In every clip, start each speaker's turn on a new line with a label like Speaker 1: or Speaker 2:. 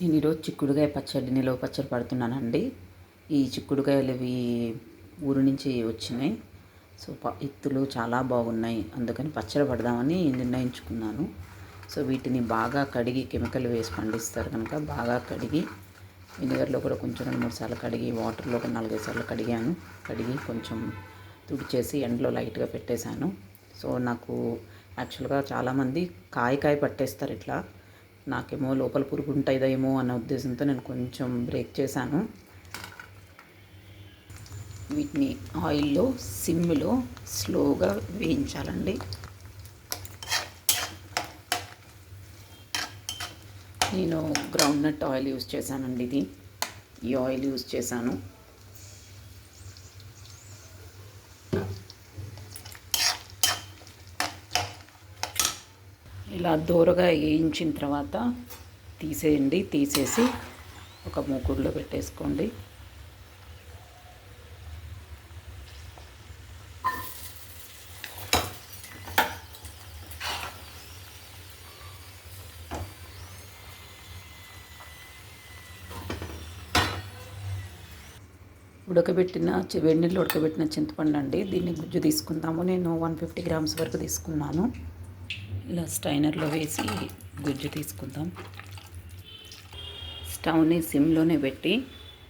Speaker 1: నేను ఈరోజు చిక్కుడుకాయ పచ్చడి, నిలవ పచ్చడి పడుతున్నానండి. ఈ చిక్కుడుకాయలు ఇవి ఊరు నుంచి వచ్చినాయి. సో ఇత్తులు చాలా బాగున్నాయి, అందుకని పచ్చడి పడదామని నిర్ణయించుకున్నాను. సో వీటిని బాగా కడిగి, కెమికల్ వేసి పండిస్తారు కనుక బాగా కడిగి, వినిగర్లో కూడా కొంచెం 2-3 సార్లు కడిగి, వాటర్లో ఒక 4-5 సార్లు కడిగాను. కడిగి కొంచెం తుడిచేసి ఎండలో లైట్గా పెట్టేశాను. సో నాకు యాక్చువల్గా చాలామంది కాయ పట్టేస్తారు ఇట్లా. నాకేమో లోపల పురుగు ఉంటుందేమో అన్న ఉద్దేశంతో నేను కొంచెం బ్రేక్ చేశాను. వీటిని ఆయిల్లో సిమ్లో స్లోగా వేయించాలండి. నేను గ్రౌండ్నట్ ఆయిల్ యూజ్ చేశానండి. ఈ ఆయిల్ యూజ్ చేశాను. ఇలా దూరగా వేయించిన తర్వాత తీసేసి ఒక మూకుడులో పెట్టేసుకోండి. వేడినీళ్ళు ఉడకబెట్టిన చింతపండు అండి. దీన్ని గుజ్జు తీసుకుందాము. నేను 150 గ్రామ్స్ వరకు తీసుకున్నాను. ఇలా స్టైనర్లో వేసి గుజ్జు తీసుకుందాం. స్టవ్ని సిమ్లోనే పెట్టి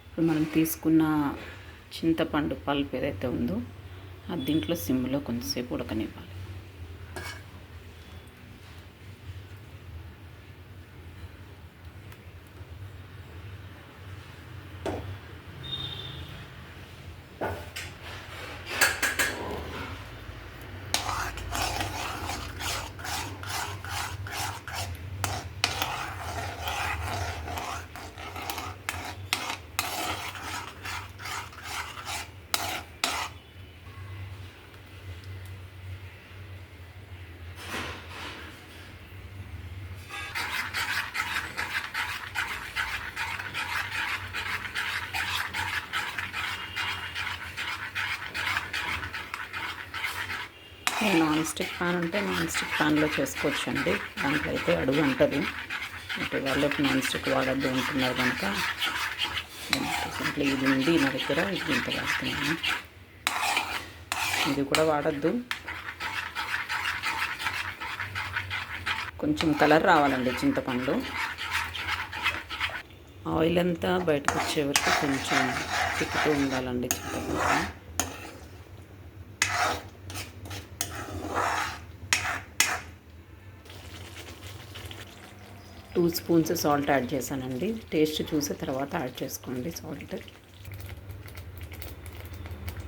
Speaker 1: ఇప్పుడు మనం తీసుకున్న చింతపండు పల్ప్ ఏదైతే ఉందో అది దీంట్లో సిమ్లో కొంచెంసేపు ఉడకనివ్వాలి. నాన్ స్టిక్ ప్యాన్ ఉంటే నాన్ స్టిక్ ప్యాన్లో చేసుకోవచ్చండి. దాంట్లో అయితే అడుగు ఉంటుంది. అంటే వాళ్ళకి నాన్ స్టిక్ వాడద్దు ఉంటున్నారు కనుక సింప్లీ ఇది ఉంది నా దగ్గర, ఇది ఇంత వాడుతున్నాను. ఇది కూడా వాడద్దు. కొంచెం కలర్ రావాలండి చింతపండు. ఆయిల్ అంతా బయటకు వచ్చే వరకు కొంచెం తిప్పుతూ ఉండాలండి చింతపండు. 2 స్పూన్స్ సాల్ట్ యాడ్ చేశానండి. టేస్ట్ చూసి తర్వాత యాడ్ చేసుకోండి సాల్ట్.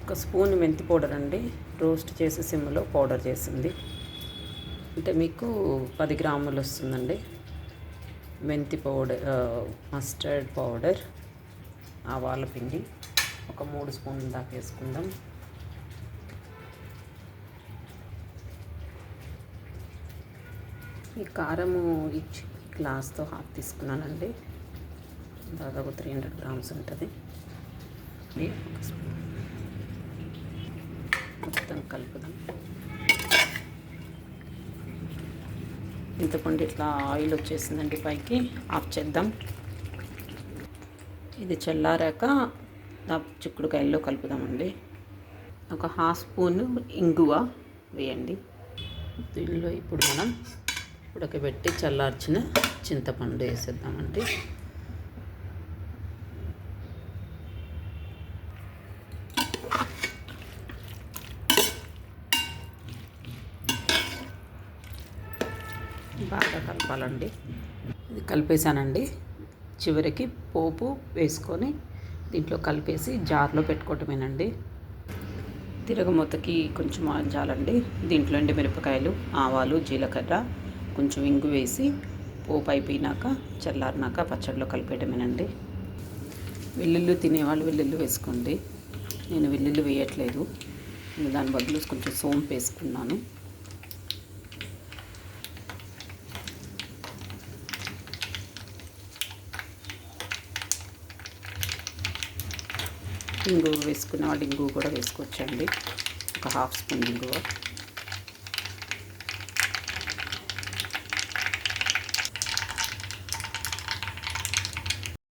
Speaker 1: 1 స్పూన్ మెంతి పౌడర్ అండి. రోస్ట్ చేసి సిమ్లో పౌడర్ చేసింది. అంటే మీకు 10 గ్రాములు వస్తుందండి. మెంతి పౌడర్, మస్టర్డ్ పౌడర్, ఆవాల పిండి ఒక 3 స్పూన్లు దాకా వేసుకుందాం. ఈ కారము ఇచ్చి గ్లాస్తో హాఫ్ తీసుకున్నానండి. దాదాపు 300 గ్రామ్స్ ఉంటుంది. మొత్తం కలుపుదాం. చింతపండు ఇట్లా ఆయిల్ వచ్చేసిందండి పైకి. ఆఫ్ చేద్దాం. ఇది చల్లారాక చిక్కుడుకాయల్లో కలుపుదామండి. ఒక 1/2 స్పూన్ ఇంగువ వేయండి. దీనిలో ఇప్పుడు మనం ఉడకబెట్టి చల్లార్చిన చింతపండు వేసేద్దామండి. బాగా కలపాలండి. ఇది కలిపేసానండి. చివరికి పోపు వేసుకొని దీంట్లో కలిపేసి జార్లో పెట్టుకోవటమేనండి. తిరగమూతకి కొంచెం ఆయిల్ చాలండి. దీంట్లో మిరపకాయలు, ఆవాలు, జీలకర్ర, కొంచెం ఇంగు వేసి పోపు అయిపోయినాక చల్లారినాక పచ్చడిలో కలిపేయటమేనండి. వెల్లుల్లి తినేవాళ్ళు వెల్లుల్లి వేసుకోండి. నేను వెల్లుల్లి వేయట్లేదు. దాని బదులు కొంచెం సోంపు వేసుకున్నాను. ఇంగువ వేసుకునే వాళ్ళు ఇంగువ కూడా వేసుకోవచ్చండి. ఒక 1/2 స్పూన్ ఇంగువ.